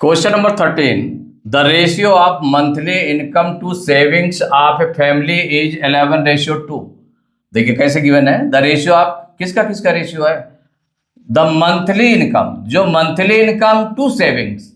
Question number 13, the ratio of monthly income to savings of a family is 11:2। देखिए कैसे given है, the ratio of किसका किसका ratio है, द मंथली इनकम, जो monthly income to savings,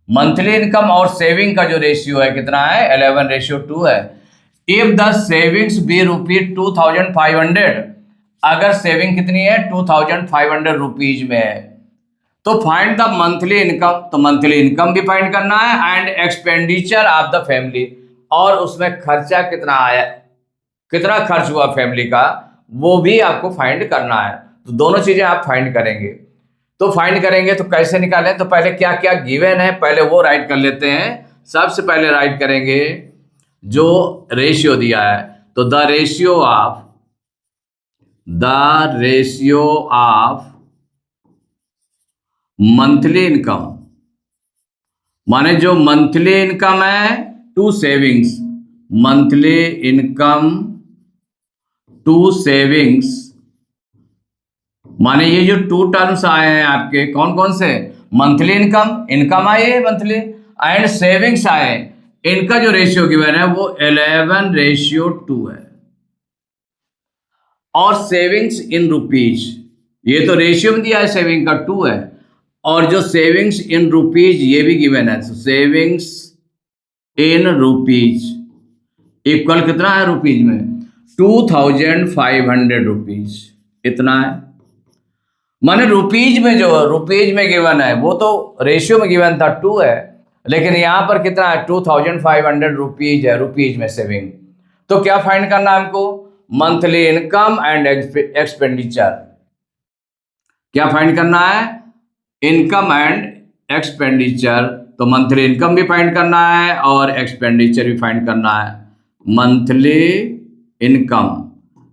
monthly income और saving का जो रेशियो है कितना है, 11:2 है। If the savings be rupees 2500, अगर सेविंग कितनी है 2500 रुपीज में है, तो फाइंड द मंथली इनकम, तो मंथली इनकम भी फाइंड करना है and expenditure of the family, और उसमें खर्चा कितना आया, कितना खर्च हुआ फैमिली का, वो भी आपको फाइंड करना है। तो दोनों चीजें आप फाइंड करेंगे। तो फाइंड करेंगे तो कैसे निकालें, तो पहले क्या क्या गिवन है पहले वो राइट कर लेते हैं। सबसे पहले राइट करेंगे जो रेशियो दिया है, तो the ratio of monthly income, माने जो मंथली इनकम है to savings, monthly income to savings, माने ये जो टू टर्म्स आए हैं आपके कौन कौन से, मंथली इनकम, इनकम आई है मंथली, एंड सेविंग्स आए, इनका जो रेशियो गिवन है वो 11:2 है। और सेविंग्स इन रुपीज, ये तो रेशियो में दिया है सेविंग का 2 है, और जो सेविंग्स इन रुपीज ये भी गिवन है, सेविंग्स इन रुपीज इक्वल कितना है रुपीज में, 2500 रुपीज, इतना है। माने रुपीज में, जो रुपीज में गिवन है वो तो रेशियो में गिवन था 2 है, लेकिन यहां पर कितना है 2500 रुपीज है, रुपीज में सेविंग। तो क्या फाइंड करना है हमको, मंथली इनकम एंड एक्सपेंडिचर, क्या फाइंड करना है, इनकम एंड एक्सपेंडिचर। तो मंथली इनकम भी फाइंड करना है और एक्सपेंडिचर भी फाइंड करना है। मंथली इनकम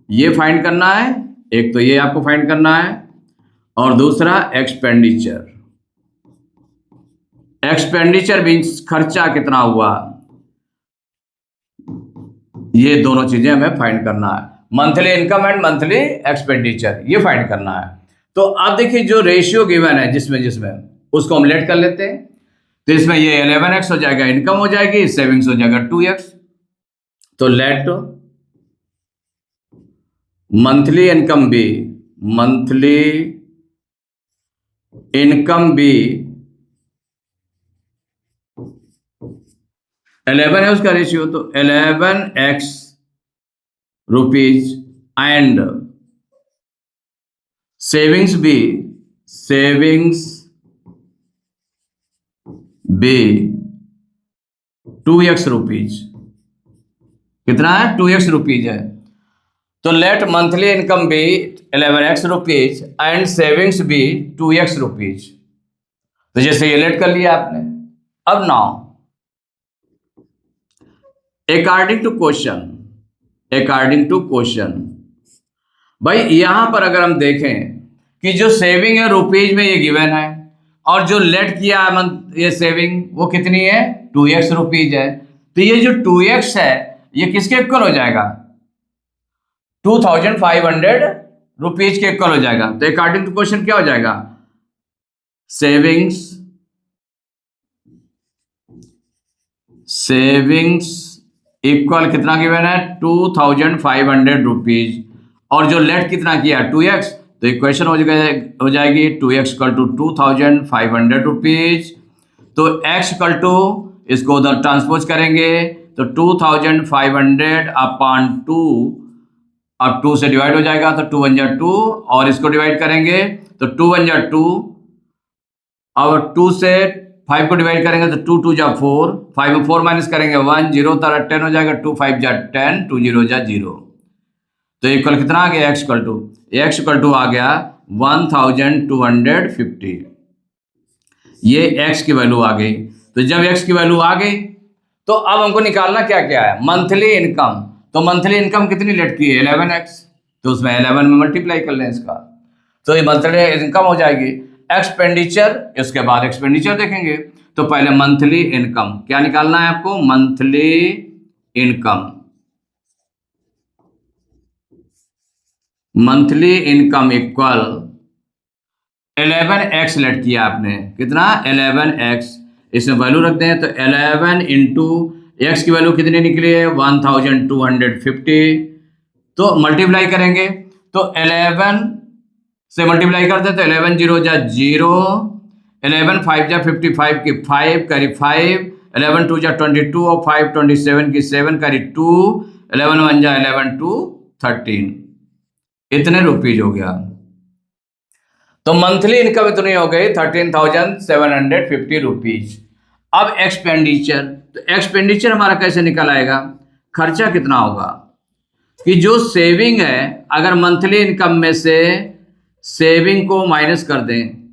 ये फाइंड करना है, एक तो ये आपको फाइंड करना है, और दूसरा एक्सपेंडिचर, एक्सपेंडिचर मीन्स खर्चा कितना हुआ, ये दोनों चीजें हमें फाइंड करना है, monthly income and monthly expenditure ये फाइंड करना है। तो अब देखिए जो रेशियो गिवन है जिसमें जिसमें उसको हम लेट कर लेते हैं। तो इसमें ये 11x हो जाएगा, इनकम हो जाएगी, सेविंग्स हो जाएगा 2x। तो लेट मंथली इनकम भी, मंथली इनकम भी 11 है उसका रेशियो, तो 11x रुपीज एंड सेविंग्स भी 2x रुपीज, कितना है 2x रुपीज है। तो लेट मंथली इनकम भी 11x रुपीज एंड सेविंग्स भी 2x रुपीज। तो जैसे ये लेट कर लिया आपने। अब नाउ अकॉर्डिंग टू क्वेश्चन, भाई यहां पर अगर हम देखें कि जो सेविंग है रुपीज में ये गिवन है, और जो लेट किया ये सेविंग वो कितनी है 2x रुपीज है। तो ये जो 2x है ये किसके इक्वल हो जाएगा, 2500 रुपीज के इक्वल हो जाएगा। तो अकॉर्डिंग टू क्वेश्चन क्या हो जाएगा, सेविंग्स इक्वल कितना गिवन है 2500 रुपीज, और जो लेट कितना किया 2x, तो इक्वेशन हो जाएगी 2x इक्वल टू 2500 रुपीज। तो x इक्वल टू, इसको उधर ट्रांसपोज करेंगे तो 2500 अपॉन 2, अब 2 से डिवाइड हो जाएगा तो 2 1 जा 2, और इसको डिवाइड करेंगे तो 2 1 जा 2, और 2 से 5 को डिवाइड करेंगे तो 2 2 जा 4, 5 में 4 माइनस करेंगे 1, 0 तरह 10 हो जाएगा, 2 5 जा 10, 2 0 जा 0। तो इक्वल कितना आ गया, x इक्वल टू आ गया 1250। ये x की वैल्यू आ गई। तो जब x की वैल्यू आ गई तो अब हमको निकालना क्या क्या है, मंथली इनकम। तो मंथली इनकम कितनी लेट की है 11x, तो उसमें 11 में मल्टीप्लाई कर लें इसका, तो ये मंथली इनकम हो जाएगी। एक्सपेंडिचर, इसके बाद एक्सपेंडिचर देखेंगे। तो पहले मंथली इनकम क्या निकालना है आपको, monthly income, monthly income equal 11x let किया आपने, कितना 11x, इसमें वैल्यू रखते हैं। तो 11 इंटू एक्स की वैल्यू कितनी निकली है 1250। तो मल्टीप्लाई करेंगे तो 11 से मल्टीप्लाई करते हैं तो 11 जीरो जा 0, 11 5 जा 55 की 5 करी 5, 11 2 जा 22 और 5 27 की 7 करी 2, 11 1 जा 11 2 13, इतने रुपीज हो गया। तो मंथली इनकम इतनी हो गई 13,750 रुपीज। अब एक्सपेंडिचर, तो एक्सपेंडिचर हमारा कैसे निकल आएगा, खर्चा कितना होगा कि जो सेविंग है अगर मंथली इनकम में से सेविंग को माइनस कर दें,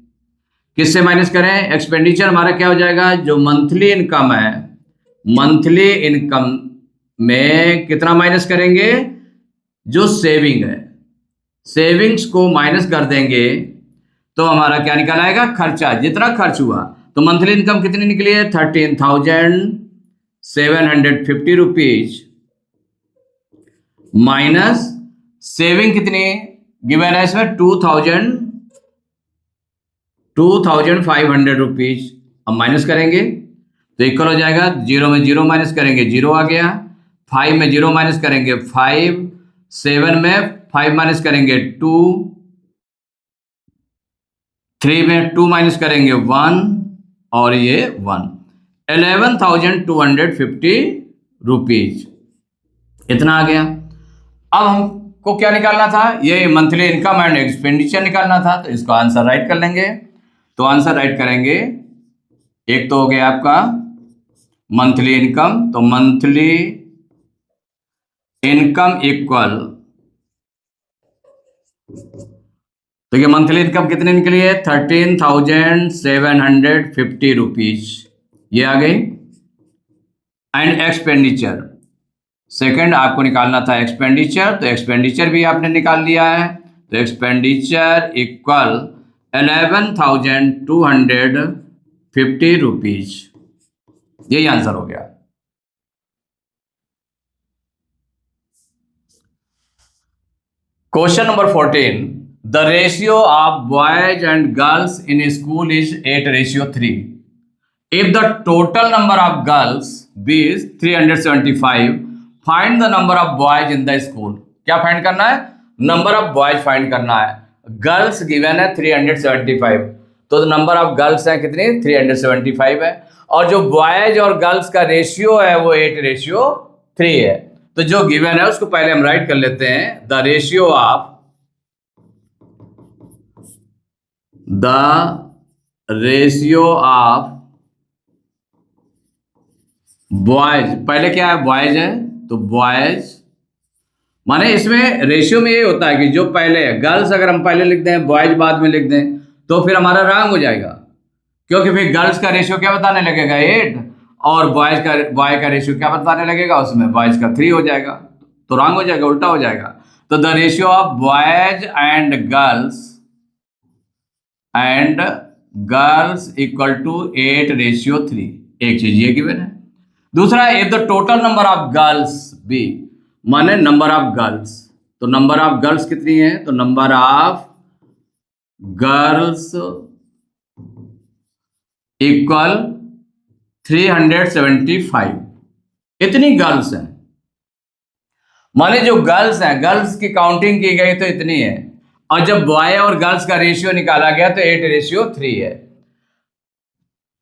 किससे माइनस करें, एक्सपेंडिचर हमारा क्या हो जाएगा, जो मंथली इनकम है मंथली इनकम में कितना माइनस करेंगे, जो सेविंग है सेविंग्स को माइनस कर देंगे तो हमारा क्या निकल आएगा, खर्चा। जितना खर्च हुआ तो मंथली इनकम कितनी निकली है 13,750 रुपीज माइनस सेविंग कितनी गिवन है इसमें 2,500 रुपीज। अब माइनस करेंगे तो इक्वल हो जाएगा, जीरो में जीरो माइनस करेंगे जीरो आ गया, 5 में जीरो माइनस करेंगे 5, 7 में 5 माइनस करेंगे 2, 3 में 2 माइनस करेंगे 1 और ये 1, 11,250 रुपीज इतना आ गया। अब हमको क्या निकालना था, ये मंथली इनकम एंड एक्सपेंडिचर निकालना था, तो इसको आंसर राइट कर लेंगे। तो आंसर राइट करेंगे, एक तो हो गया आपका मंथली इनकम, तो मंथली इनकम इक्वल, तो ये मंथली इनकम कितनी निकली है 13,750 रुपीज, ये आ गई। एंड एक्सपेंडिचर, सेकंड आपको निकालना था एक्सपेंडिचर, तो एक्सपेंडिचर भी आपने निकाल लिया है। तो एक्सपेंडिचर इक्वल 11,250 रुपीज, यही आंसर हो गया। Question number 14, the ratio of boys and girls in school is 8:3। If the total number of girls be is 375, find the number of boys in the school. क्या find करना है, number of boys find करना है। Girls given है 375, तो number of girls है कितनी 375 है, और जो बॉयज और गर्ल्स का रेशियो है वो 8:3 है। तो जो गिवन है उसको पहले हम राइट कर लेते हैं, द रेशियो ऑफ बॉयज, पहले क्या है बॉयज है, तो बॉयज माने इसमें रेशियो में ये होता है कि जो पहले है गर्ल्स अगर हम पहले लिख दें बॉयज बाद में लिख दें तो फिर हमारा रॉन्ग हो जाएगा, क्योंकि फिर गर्ल्स का रेशियो क्या बताने लगेगा 8 और बॉय का रेशियो क्या बताने लगेगा, उसमें बॉयज का 3 हो जाएगा, तो रॉन्ग हो जाएगा, उल्टा हो जाएगा। तो the ratio of boys and girls equal to 8:3, एक चीज ये गिवन है। दूसरा, if the total number of girls be, माने नंबर ऑफ गर्ल्स, तो नंबर ऑफ गर्ल्स कितनी है, तो नंबर ऑफ गर्ल्स इक्वल 375, इतनी गर्ल्स हैं, माने जो गर्ल्स हैं गर्ल्स की काउंटिंग की गई तो इतनी है, और जब बॉय और गर्ल्स का रेशियो निकाला गया तो 8:3 है।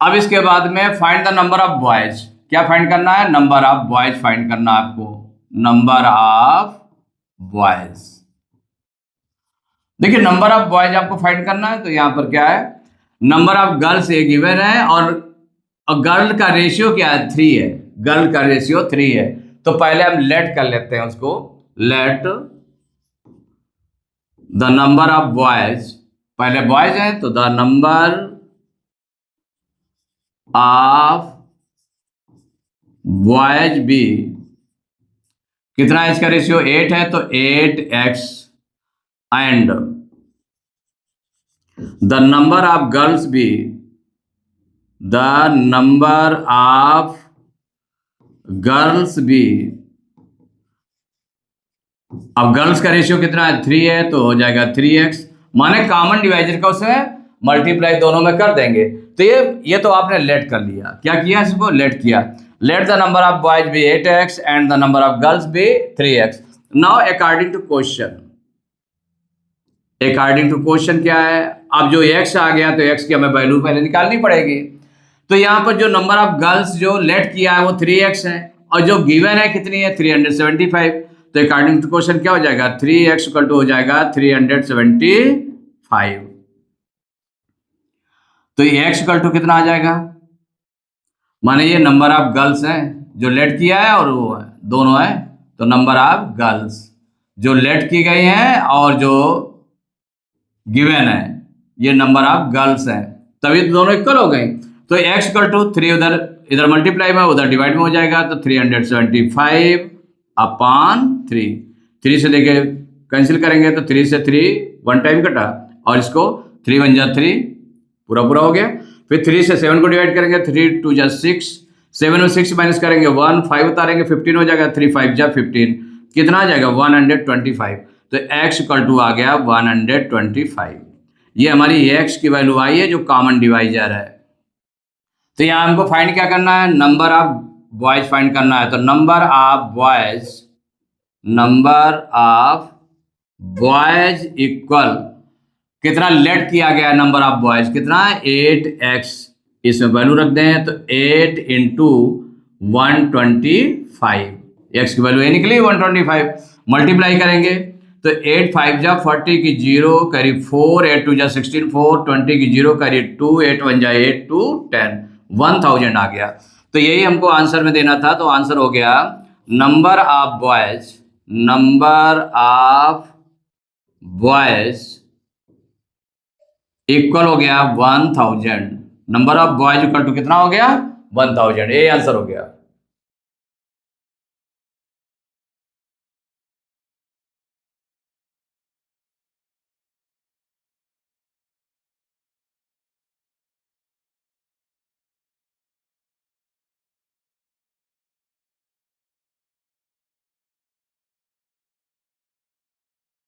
अब इसके बाद में find the number of boys, क्या फाइंड करना है, नंबर ऑफ बॉयज फाइंड करना है आपको, नंबर ऑफ बॉयज। देखिए नंबर ऑफ बॉयज आपको फाइंड करना है, तो यहां पर क्या है, नंबर ऑफ गर्ल्स ये गिवन है और गर्ल का रेशियो क्या है 3 है, गर्ल का रेशियो 3 है। तो पहले हम लेट कर लेते हैं उसको, let the number of boys, पहले बॉयज है तो the number of boys be, कितना है इसका रेशियो 8 है तो 8x, and the number of girls be, the number of girls be, अब गर्ल्स का रेशियो कितना है 3 है तो हो जाएगा 3x, माने कॉमन डिवाइजर का उसमें मल्टीप्लाई दोनों में कर देंगे। तो ये तो आपने लेट कर लिया। क्या किया? इसको लेट किया। Let the number of boys be 8x and the number of girls be 3x। Now according to question, according to question क्या है? अब जो x आ गया तो x की हमें वैल्यू पहले निकालनी पड़ेगी। तो यहाँ पर जो नंबर ऑफ गर्ल्स जो लेट किया है वो 3x है, और जो गिवन है कितनी है? 375। तो अकॉर्डिंग टू क्वेश्चन क्या हो जाएगा? 3x इक्वल टू हो जाएगा 375। तो ये x इक्वल टू कितना आ जाएगा? माने ये नंबर ऑफ गर्ल्स हैं जो लेट किया है और वो है, दोनों है। तो नंबर ऑफ गर्ल्स जो लेट की गई हैं और जो गिवन है, ये नंबर ऑफ गर्ल्स हैं, तभी तो दोनों इक्वल हो गए। तो x इक्वल टू 3 इधर मल्टीप्लाई में, उधर डिवाइड में हो जाएगा। तो 375 अपॉन 3, 3 से लेके कैंसिल करेंगे तो 3 से 3 वन टाइम कटा, और इसको 3 वन जा 3 पूरा पूरा हो गया। फिर 3 से 7 को डिवाइड करेंगे, 3 2 जा 6, 7 में 6 माइनस करेंगे 1, 5 उतारेंगे 15 हो जाएगा, 3 5 जा 15, कितना आ जाएगा? 125। तो x इक्वल टू आ गया 125। ये हमारी x की वैल्यू आई है जो कॉमन डिवाइजर है। तो यहाँ हमको फाइंड क्या करना है? नंबर ऑफ बॉयज फाइंड करना है। तो नंबर ऑफ बॉयज इक्वल कितना लेट किया गया है? नंबर ऑफ बॉयज कितना है? 8x। इसमें वैल्यू रख दें तो 8 इंटू 125, x की वैल्यू ये निकली 125। मल्टीप्लाई करेंगे तो 8 5 जा 40 की 0 करीब 4, 8 2 जा 16 4, 20 की 0 करीब 2, 8 1 जा 8 2 10, 1000 आ गया। तो यही हमको आंसर में देना था। तो आंसर हो गया नंबर ऑफ बॉयज इक्वल हो गया 1000। Number of boys equal to कितना हो गया? 1000। ये आंसर हो गया।